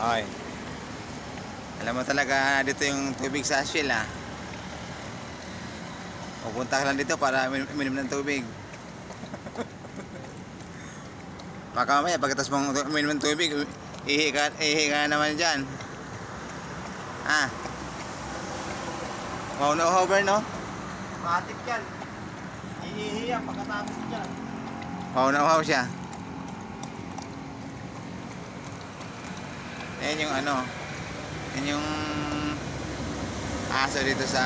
Okay. Alam mo talaga dito yung tubig sa Shell ah. Pupunta ka lang dito para uminom ng tubig. Baka mamaya pagkatapos mong uminom ng tubig, ihi ka naman dyan. Ah. Wow na hover no? Matik yan. Ihihi yan pagkatapos dyan. Wow na wow siya. Yan yung ano. Yan yung aso dito sa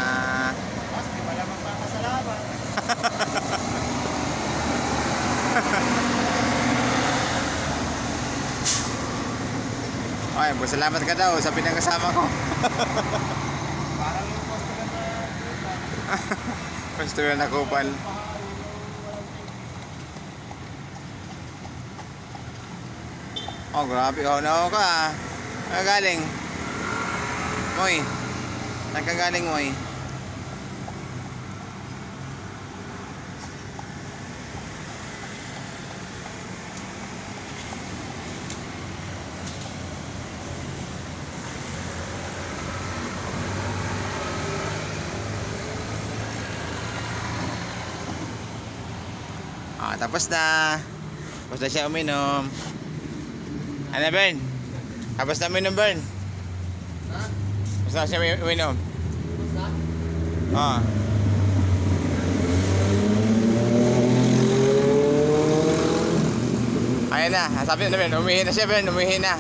Mas di pala magpapasalamat. Ay, salamat ka daw sa pinagkasama ko. Parang yung customer na Customer na kupal. Oh, grabe. Oh, na ka ah. Saan ka galing? Moy. Saan ka galing, Moy? Ah, tapos na. Tapos na siya uminom. Ano, Bern? Tapos na uminom, Bern. Ha? Tapos na siya uminom. Basta? Ah. Ayan na. Sabi na, Bern. Umihi na siya, Bern. Umihi na.